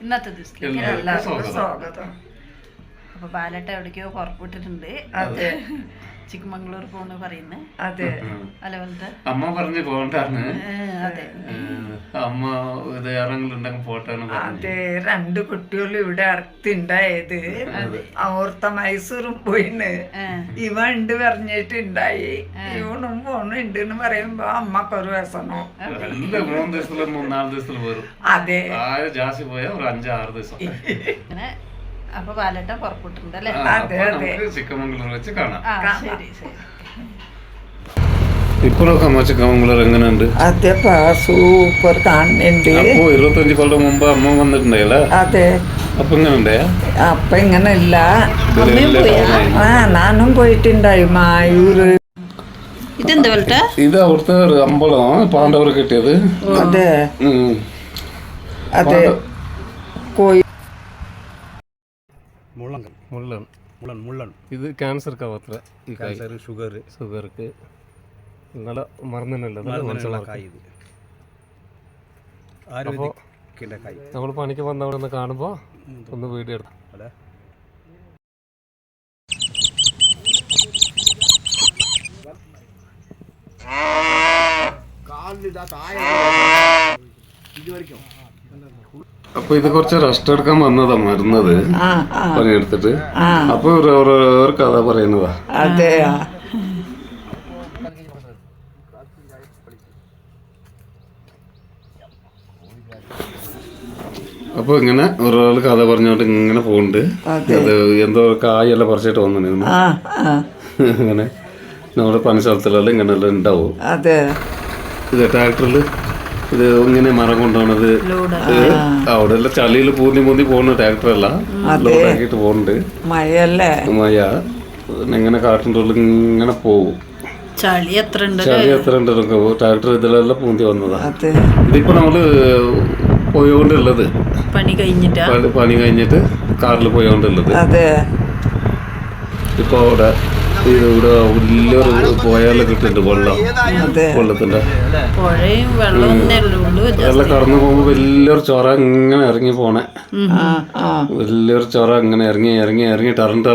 ഇന്നത്തെ ദിവസത്തിലേക്ക് എല്ലാവർക്കും സ്വാഗതം. അപ്പൊ ബാലട്ട എവിടേക്കോ പുറപ്പെട്ടിട്ടുണ്ട്. അതെ, ചിക്കമംഗ്ലൂർ പോന്ന് പറയുന്നത്. അതെ, അതുപോലത്തെ അമ്മ പറഞ്ഞു പോകണ്ടാണ്. അതെ, അമ്മ ഇത് ഇറങ്ങലുണ്ടെങ്കിൽ പോട്ടാണ്. അതെ. 2 കുട്ടികളും ഇവിടെ അടുത്തുണ്ടായത്. ഓർത്ത മൈസൂറും പോയിന്ന് ഇവ ഉണ്ട് പറഞ്ഞിട്ടുണ്ടായി. ഇവണും പോണുണ്ട് എന്ന് പറയുമ്പോ അമ്മക്കൊരു വ്യസനോ. 3 ദിവസത്തില് 4 ദിവസത്തില് വരും. അതെ, ജാസ്തി പോയാൽ ഒരു 5-6 ദിവസം. അങ്ങനെ അപ്പൊ ബാലട്ട പുറപ്പെട്ടിട്ടുണ്ട് അല്ലേ? ചിക്കമംഗ്ലൂർ വെച്ച് കാണാം. ശരി ശരി. ഇപ്പോഴൊക്കെ അമ്മ ചിക്കമംഗ്ലൂർ എങ്ങനെയുണ്ട്? അതെ, സൂപ്പർ കാണുന്നുണ്ട്. അപ്പൊ 25 കൊല്ലം മുമ്പ് അമ്മ വന്നിട്ടുണ്ടായില്ലേ? അതെ. അപ്പൊ എങ്ങനെയുണ്ടേ? അപ്പൊ ഇങ്ങനല്ല. നാനും പോയിട്ടുണ്ടായി മായൂര്. ഇതെന്താ ബാലട്ട? ഇത് അവിടുത്തെ ഒരു അമ്പലമാണ് പാണ്ഡവർ കിട്ടിയത്. അതെ, അതെ. കോയി മുള്ളൻ ഇത് ക്യാൻസർക്ക് അത്ര ക്യാൻസർ, ഷുഗർക്ക് ഇന്നലെ മറന്നിട്ടുള്ളത് നമ്മൾ പണിക്ക് വന്ന അവിടെ നിന്ന് കാണുമ്പോൾ ഒന്ന് വീഡിയോ എടുത്തു. അപ്പൊ ഇത് കുറച്ച് റെസ്റ്റ് എടുക്കാൻ വന്നതാ മരുന്നത് പണിയെടുത്തിട്ട്. അപ്പൊ ഒരു കഥ പറയുന്നതാ. അതെ, അപ്പൊ ഇങ്ങനെ ഒരാള് കഥ പറഞ്ഞോണ്ട് ഇങ്ങനെ പോണ്ട്. അത് എന്തോ കായെല്ലാം പറിച്ചിട്ട് വന്നിരുന്നു. അങ്ങനെ നമ്മുടെ പണി സ്ഥലത്തിലെല്ലാം ഇങ്ങനെല്ലാം ഉണ്ടാവും. അതെ. ഇത് ട്രാക്ടറില് ഇത് ഇങ്ങനെ മരം കൊണ്ടുപോണത് അവിടെ എല്ലാം ചളിയിൽ പൂന്തി പോകുന്ന ട്രാക്ടറല്ല, ലോഡാക്കിട്ട് പോകുന്നുണ്ട്. മഴയല്ലേ? മഴ ഇങ്ങനെ കാട്ടിൻ്റെ ഉള്ളിൽ ഇങ്ങനെ പോവും. ചളി എത്ര ഉണ്ട് ട്രാക്ടർ ഇതിലെല്ലാം പൂന്തി വന്നതാ. ഇതിപ്പോ നമ്മള് പോയോണ്ടുള്ളത് പണി കഴിഞ്ഞിട്ട് കാറിൽ പോയോണ്ടുള്ളത്. ഇപ്പൊ അവിടെ ഇവിടെ വലിയൊരു പോയാലും കിട്ടുന്നുണ്ട് വെള്ളം. വെള്ളത്തിന്റെ വെള്ളം കടന്നു പോകുമ്പോ വലിയൊരു ചൊറ ഇങ്ങനെ ഇറങ്ങി പോണേ. വലിയൊരു ചൊറ ഇങ്ങനെ ഇറങ്ങി ടർണ്ട്.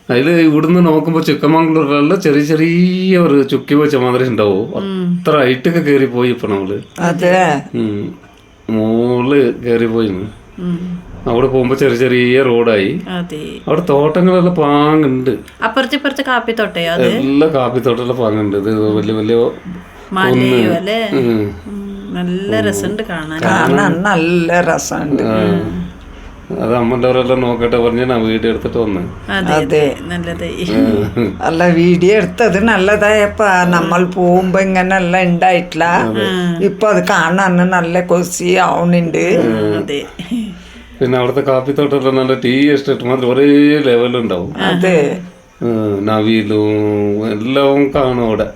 അതില് ഇവിടുന്ന് നോക്കുമ്പോ ചിക്കമംഗ്ലൂരിലുള്ള ചെറിയ ഒരു ചുക്കി വെച്ച മാതിരി ഉണ്ടാവും. അത്ര ഹൈറ്റൊക്കെ കേറി പോയി ഇപ്പൊ നമ്മള്. മുകളില് കേറി പോയിന്ന്. അവിടെ പോകുമ്പോ ചെറിയ റോഡായി. അവിടെ തോട്ടങ്ങളെല്ലാം പാങ്ങുണ്ട്. അപ്പുറത്തെ കാപ്പിത്തോട്ടേ എല്ലാ കാപ്പിത്തോട്ടെല്ലാം പാങ്ങുണ്ട്. ഇത് വലിയ നല്ല രസമുണ്ട് കാണാൻ. നല്ല രസമുണ്ട്. അത് അമ്മൻ്റെവരെല്ലാം നോക്കട്ടെ പറഞ്ഞ് ഞാൻ വീഡിയോ എടുത്തിട്ട് വന്ന്. അതെ, അല്ല വീഡിയോ എടുത്തത് നല്ലതായപ്പ നമ്മൾ പോകുമ്പോ ഇങ്ങനെല്ലാം ഉണ്ടായിട്ടില്ല. ഇപ്പൊ അത് കാണാൻ നല്ല കൊസി ആവുന്നുണ്ട്. പിന്നെ അവിടുത്തെ കാപ്പിത്തോട്ടെല്ലാം നല്ല ടീ എസ്റ്റേറ്റ് മാത്രം ഒരേ ലെവലുണ്ടാവും. അതെ, നവിലും എല്ലാം കാണും അവിടെ.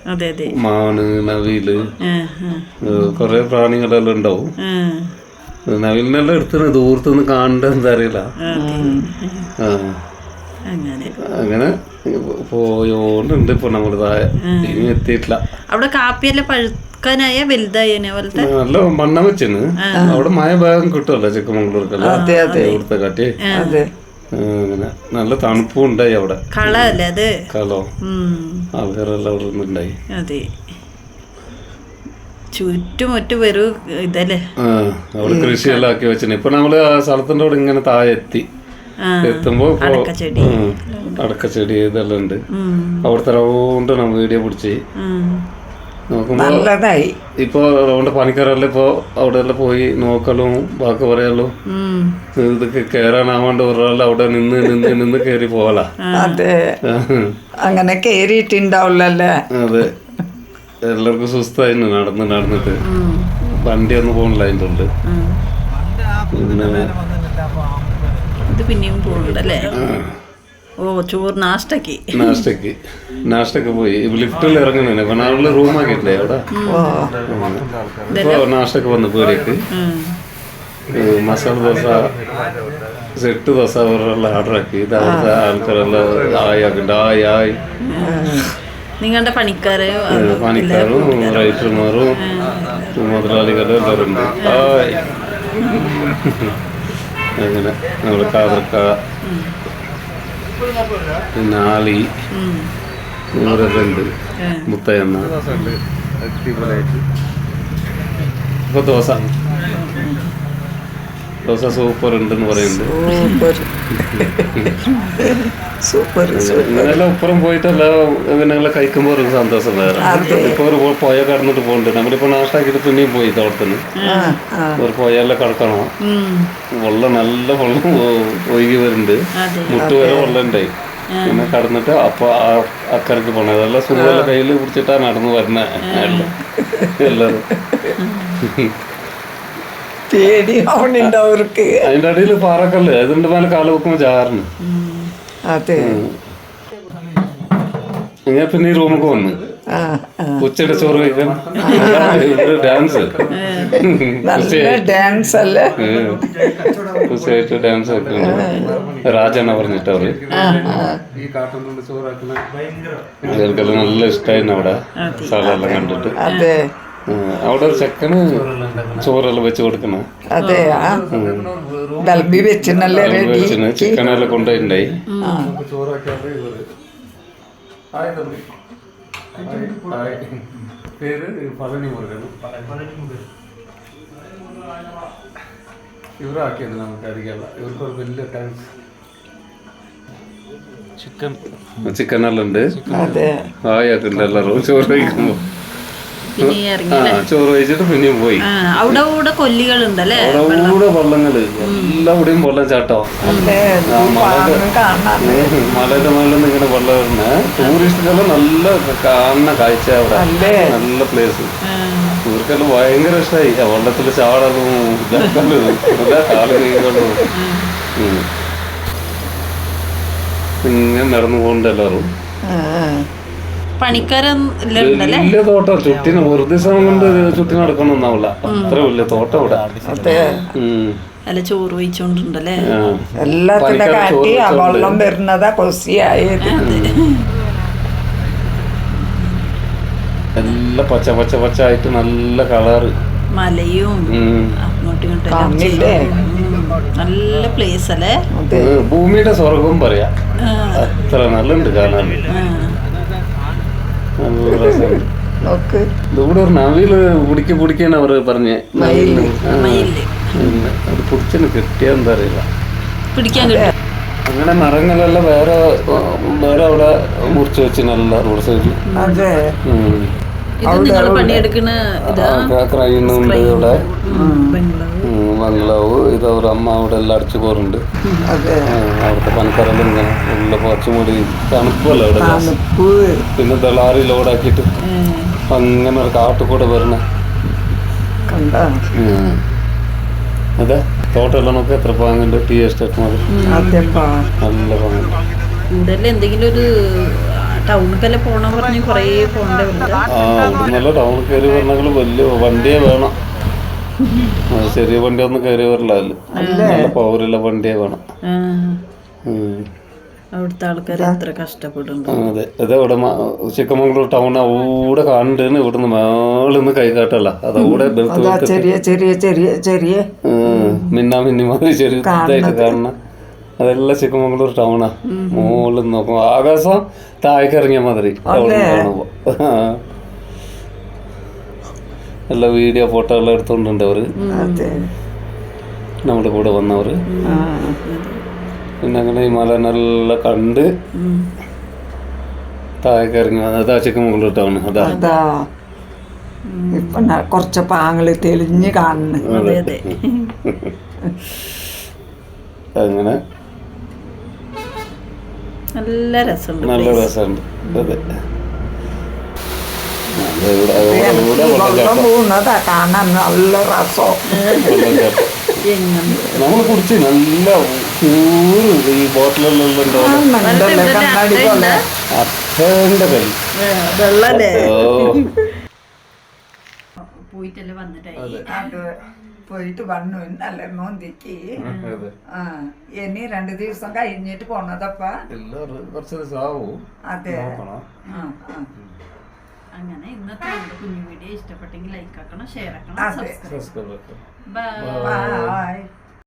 മാന്, നവില്, കൊറേ പ്രാണികളെല്ലാം ഉണ്ടാവും. നവിലിനെല്ലാം എടുത്തിന് ദൂരത്തുനിന്ന് കാണണ്ട എന്താ അറിയില്ല. അങ്ങനെ പോയോണ്ടുണ്ട് ഇപ്പൊ നമ്മള് താഴെ. ഇനി എത്തിയിട്ടില്ല. അവിടെ കാപ്പിയെല്ലാം പഴുക്കാനായ വലുതായ നല്ല മണ്ണം വെച്ചാണ്. അവിടെ മഴ ഭാഗം കിട്ടുമല്ലോ ചിക്കമംഗ്ലൂർക്കല്ല ഇവിടുത്തെ കാട്ടി. അങ്ങനെ നല്ല തണുപ്പും ഉണ്ടായി അവിടെ. കളോ ആൾക്കാരെല്ലാം അവിടെ നിന്നുണ്ടായി. ചുറ്റുമൊറ്റ വരൂ ഇതല്ലേ. അവിടെ കൃഷിയെല്ലാം ആക്കി വെച്ചിന്. ഇപ്പൊ നമ്മള് ആ സ്ഥലത്തിന്റെ അവിടെ ഇങ്ങനെ താഴെ എത്തുമ്പോ അടക്കച്ചെടി ഇതെല്ലാം ഉണ്ട്. അവിടുത്തെ റൗണ്ട് നമ്മൾ വീഡിയോ പിടിച്ച് നോക്കുമ്പോ ഇപ്പൊ അവിടെ പണിക്കാരെല്ലാം ഇപ്പൊ അവിടെ എല്ലാം പോയി നോക്കലും ബാക്കി പറയാലോ. ഇതൊക്കെ കേറാനാവാണ്ട് ഒരാൾ അവിടെ നിന്ന് കേറി പോകല. അതെ, അങ്ങനെ കേറിയിട്ടുണ്ടാവില്ലല്ലേ. അതെ, എല്ലാവർക്കും സുസ്ഥായിരുന്നു നടന്നിട്ട്. വണ്ടി ഒന്നും പോകണില്ല അതിൻ്റെ ഉള്ളിൽ. പിന്നെയും പോകുന്നുണ്ടല്ലേ. ചോറ് നാഷ്ടക്ക് പോയി ലിഫ്റ്റിൽ ഇറങ്ങുന്നേ. പിന്നെ റൂമാക്കിയിട്ടേ അവിടെ. ഇപ്പൊ നാഷ്ടക്ക് വന്ന് പേടിക്ക് മസാല ദോശ, സെറ്റ് ദോശ അവരെല്ലാം ഓർഡറാക്കി. ഇത് അവിടുത്തെ ആൾക്കാരെല്ലാം ആയി. നിങ്ങളുടെ പണിക്കാര് പണിക്കാരും റൈറ്റർമാരും മുതലാളികളും എല്ലാവരും ഉണ്ട്. അങ്ങനെ നമ്മുടെ കാതർക്ക പിന്നെ ആളി ഇവരൊക്കെ ഉണ്ട്. മുത്തയണ്ണ ഇപ്പൊ ദോശ സൂപ്പർ ഉണ്ടെന്ന് പറയുന്നുണ്ട്. സൂപ്പർ ഇങ്ങനെല്ലാം ഉപ്പുറം പോയിട്ടല്ല ഇങ്ങനെല്ലാം കഴിക്കുമ്പോൾ ഒരു സന്തോഷം വേറെ. ഇപ്പൊ ഒരു പുഴ കടന്നിട്ട് പോകുന്നുണ്ട്. നമ്മളിപ്പോ നാഷ്ടാക്കിയിട്ട് പിന്നെയും പോയി തോട്ടത്തിന് ഒരു പുഴയെല്ലാം കടക്കണം. വെള്ളം നല്ല വെള്ളം ഒഴുകി വരുന്നുണ്ട്. മുട്ട് വരെ വെള്ളം ഉണ്ടായി. പിന്നെ കടന്നിട്ട് അപ്പൊ അക്കരക്ക് പോണേ. അതെല്ലാം സുഖമെല്ലാം കയ്യിൽ പിടിച്ചിട്ടാ നടന്നു വരുന്ന എല്ലാരും. പേടിയാവുന്നുണ്ട് അവർക്ക്. അതിന്റെ അടിയിൽ പാറക്കല്ല് അതിന്റെ മേലെ കാല് വെക്കുമ്പോ ചാറുന്നു. അതെ ഞാൻ പിന്നെ ഈ റൂമൊക്കെ വന്ന് ഉച്ചയുടെ ചോറ് കഴിക്കാൻ ഡാൻസ് ഡാൻസ് അല്ലേ ഉച്ചയായിട്ട് ഡാൻസ് വെക്കുന്നുണ്ട്. രാജാണ് പറഞ്ഞിട്ട് അവര് അവർക്കെല്ലാം നല്ല ഇഷ്ടമായിരുന്നു അവിടെ സ്ഥലമെല്ലാം കണ്ടിട്ട്. അതെ അവിടെ ഒരു ചെക്കന് ചോറെല്ലാം വെച്ച് കൊടുക്കണ. അതെ ബൽബി വെച്ചിനല്ലേ റെഡി. ചിക്കനെല്ലാം കൊണ്ടുപോയിട്ടുണ്ടായി. ഇവരാക്കിയത് നമുക്ക് അറിയില്ല. ഇവർക്കൊരു വലിയ താങ്ക്സ്. ചിക്കനെല്ലാം ഉണ്ട്. ആയാക്കുണ്ട് എല്ലാവരും ചോറ് കഴിക്കുമ്പോ. ചോറ് കഴിച്ചിട്ട് പിന്നെയും പോയി. അവിടെ കൂടെ കൊല്ലികളുണ്ടല്ലേ, അവിടെ വെള്ളങ്ങള് എല്ലാവിടെയും വെള്ളം ചാട്ടോ. മലയുടെ മേളിൽ ഇങ്ങനെ വെള്ളം വരുന്ന ടൂറിസ്റ്റുകളെ നല്ല കാണുന്ന കാഴ്ച അവിടെ. നല്ല പ്ലേസ്. ഇവർക്കെല്ലാം ഭയങ്കര ഇഷ്ടമായി ആ വെള്ളത്തില് ചാടലും ഇതാക്കലും കാല് കൈകളും. ഇങ്ങനെ നടന്നു പോകണ്ട എല്ലാവരും. വലിയ തോട്ടം ചുറ്റിന് ഒരു ദിവസം കൊണ്ട് ചുറ്റി നടക്കണമെന്നാവില്ല. അത്ര വലിയ തോട്ടം ഇവിടെ. ചോറ് വെച്ചോണ്ടല്ലേ എല്ലാത്തിന്റെ കാട്ടി ആ വെള്ളം വരുന്നതാ കൊസിയായത്. നല്ല പച്ച പച്ച പച്ച ആയിട്ട് നല്ല കളറ്. മലയും അങ്ങോട്ടും നല്ല പ്ലേസ് അല്ലേ. ഭൂമിയുടെ സ്വർഗം പറയാ. അത്ര നല്ലുണ്ട് കാണാൻ. ഇവിടെ ഒരു നവില് പിടിക്കാണ് അവര് പറഞ്ഞേ. അത് പിടിച്ചിന് കിട്ടിയ എന്താ അറിയില്ല. അങ്ങനെ മരങ്ങളെല്ലാം വേറെ വേറെ അവിടെ മുറിച്ച് വെച്ച് നല്ല റോഡ് സൈഡിൽ. ക്രൈനുണ്ട് ഇവിടെ. ബംഗ്ലാവ് ഇത് ഒരു അമ്മ അവിടെ എല്ലാം അടിച്ചു പോറുണ്ട്. അവിടുത്തെ പണിക്കാരെല്ലാം ഇങ്ങനെ ഉള്ള പച്ചമുടി തണുപ്പല്ല അവിടെ. പിന്നെ ദളാറി ലോഡാക്കിയിട്ട് അങ്ങനെ ഒരു കാട്ടുകൂടെ വരണ. അതെ തോട്ടെല്ലാം നോക്കി എത്ര പാങ്ങുണ്ട്. ടീ എസ്റ്റേറ്റ് മാതിരി നല്ല പാങ്ങുണ്ട്. എന്തെങ്കിലും ഒരു ടൗണിൽ പോണ പറഞ്ഞ് കൊറേ പോകേണ്ട. ഇവിടുന്നല്ല ടൗണിൽ കയറി വരണമെങ്കിൽ വലിയ വണ്ടിയെ വേണം. ചെറിയ വണ്ടി ഒന്നും കയറി വരില്ല. നല്ല പൗരുള്ള വണ്ടിയെ വേണം. അവിടുത്തെ ആൾക്കാർ എത്ര കഷ്ടപ്പെടുന്നു. അതെ അതവിടെ ചിക്കമംഗളൂർ ടൗൺ അവിടെ കാണുന്നുണ്ട്. ഇവിടുന്ന് മേളിൽ നിന്ന് കൈകാട്ടല്ല. അതവിടെ മിന്നി മാതിരി ചെറിയ ഇതായിട്ട് കാണുന്ന അതെല്ലാം ചിക്കമംഗളൂർ ടൗണാ. മുകളിൽ നോക്കുമ്പോ ആകാശം താഴേക്ക് ഇറങ്ങിയ മാതിരി കാണുമ്പോ. എല്ലാ വീഡിയോ ഫോട്ടോ എല്ലാം എടുത്തോണ്ടുണ്ട് അവര് നമ്മുടെ കൂടെ വന്നവര്. പിന്നെ അങ്ങനെ ഈ മല നല്ല കണ്ട് താഴേക്ക് ഇറങ്ങി. അതാ ചിക്കമംഗളൂർ ടൗൺ. അതാ ഇപ്പൊ കുറച്ച് പാങ്ങള് തെളിഞ്ഞ് കാണുന്നു. അങ്ങനെ നല്ല രസമുണ്ട്. അതെ പോകുന്നതാ കാണാൻ നല്ല രസം. നമ്മൾ കുടിച്ച് നല്ല പ്യൂര് ഈ ബോട്ടിലെല്ലാം അച്ഛൻ്റെ കൈ വെള്ളല്ലേ പോയിട്ടല്ലേ വന്നിട്ടായി. പോയിട്ട് വന്നു നല്ല നോന്തിക്ക്. ഇനി 2 ദിവസം കഴിഞ്ഞിട്ട് പോണതപ്പാ. കുറച്ച് ദിവസം ആവും. അതെ അങ്ങനെ ഇന്നത്തെ നമ്മുടെ കുഞ്ഞു വീഡിയോ ഇഷ്ടപ്പെട്ടെങ്കിൽ ലൈക്ക് ആക്കണം, ഷെയർ ആക്കണം, അതെ. സബ്സ്ക്രൈബ്. സബ്സ്ക്രൈബ് ആക്കാം. ബൈ. Bye.